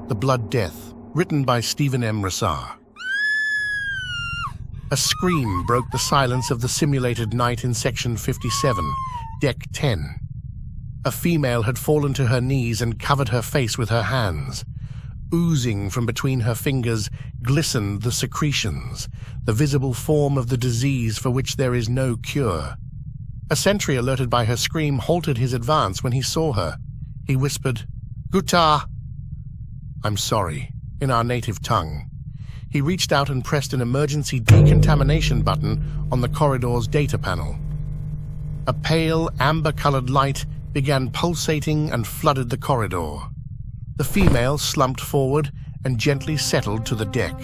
The Blood Death, written by Stephen M. Rassar. A scream broke the silence of the simulated night in Section 57, Deck 10. A female had fallen to her knees and covered her face with her hands. Oozing from between her fingers glistened the secretions, the visible form of the disease for which there is no cure. A sentry alerted by her scream halted his advance when he saw her. He whispered, "Gutta!" "I'm sorry," in our native tongue. He reached out and pressed an emergency decontamination button on the corridor's data panel. A pale, amber-colored light began pulsating and flooded the corridor. The female slumped forward and gently settled to the deck.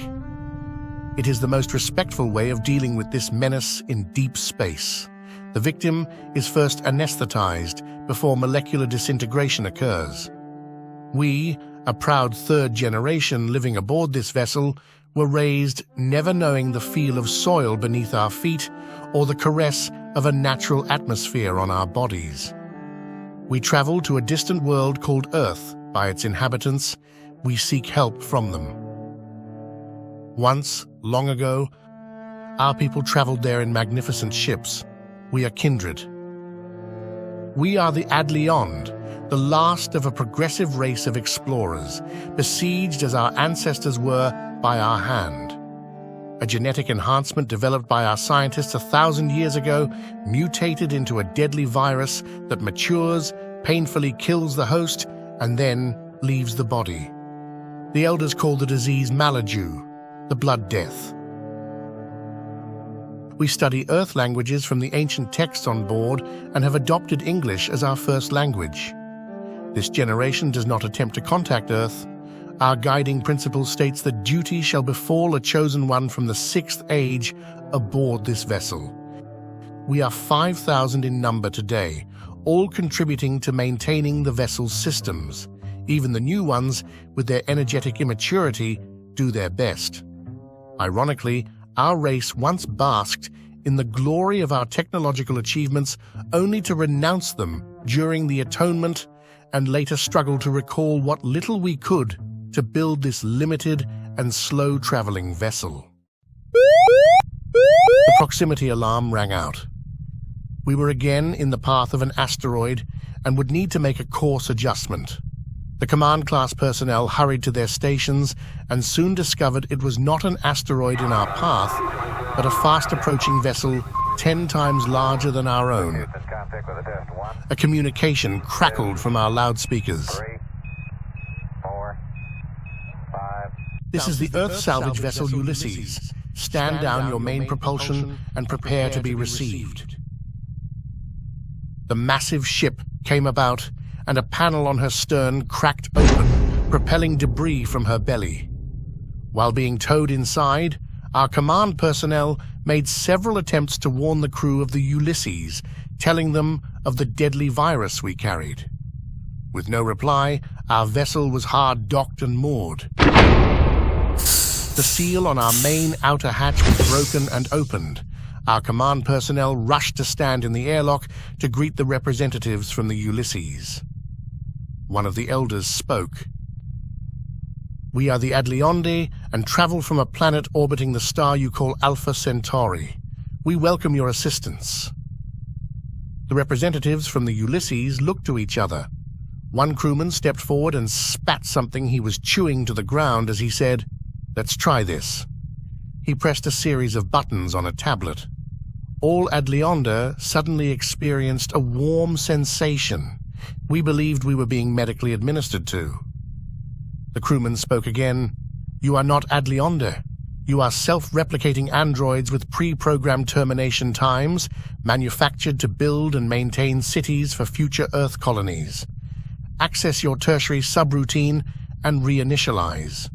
It is the most respectful way of dealing with this menace in deep space. The victim is first anesthetized before molecular disintegration occurs. We, a proud third generation living aboard this vessel, were raised never knowing the feel of soil beneath our feet or the caress of a natural atmosphere on our bodies. We travel to a distant world called Earth by its inhabitants. We seek help from them. Once, long ago, our people traveled there in magnificent ships. We are kindred. We are the Adlyonde, the last of a progressive race of explorers, besieged as our ancestors were by our hand. A genetic enhancement developed by our scientists 1,000 years ago mutated into a deadly virus that matures, painfully kills the host, and then leaves the body. The elders call the disease malajugh, the blood death. We study Earth languages from the ancient texts on board and have adopted English as our first language. This generation does not attempt to contact Earth. Our guiding principle states that duty shall befall a chosen one from the 6th age aboard this vessel. We are 5,000 in number today, all contributing to maintaining the vessel's systems. Even the new ones, with their energetic immaturity, do their best. Ironically, our race once basked in the glory of our technological achievements only to renounce them during the Atonement and later struggle to recall what little we could to build this limited and slow-traveling vessel. The proximity alarm rang out. We were again in the path of an asteroid and would need to make a course adjustment. The command class personnel hurried to their stations and soon discovered it was not an asteroid in our path, but a fast-approaching vessel 10 times larger than our own. A communication crackled from our loudspeakers. 3, 4, 5. "This is the Earth salvage vessel Ulysses. Stand down your main propulsion and prepare to be received." The massive ship came about, and a panel on her stern cracked open, propelling debris from her belly. While being towed inside, our command personnel made several attempts to warn the crew of the Ulysses, telling them of the deadly virus we carried. With no reply, our vessel was hard docked and moored. The seal on our main outer hatch was broken and opened. Our command personnel rushed to stand in the airlock to greet the representatives from the Ulysses. One of the elders spoke. "We are the Adlyonde and travel from a planet orbiting the star you call Alpha Centauri. We welcome your assistance." The representatives from the Ulysses looked to each other. One crewman stepped forward and spat something he was chewing to the ground as he said, "Let's try this." He pressed a series of buttons on a tablet. All Adlyonde suddenly experienced a warm sensation. We believed we were being medically administered to. The crewman spoke again. "You are not Adlyonde. You are self-replicating androids with pre-programmed termination times, manufactured to build and maintain cities for future Earth colonies. Access your tertiary subroutine and reinitialize."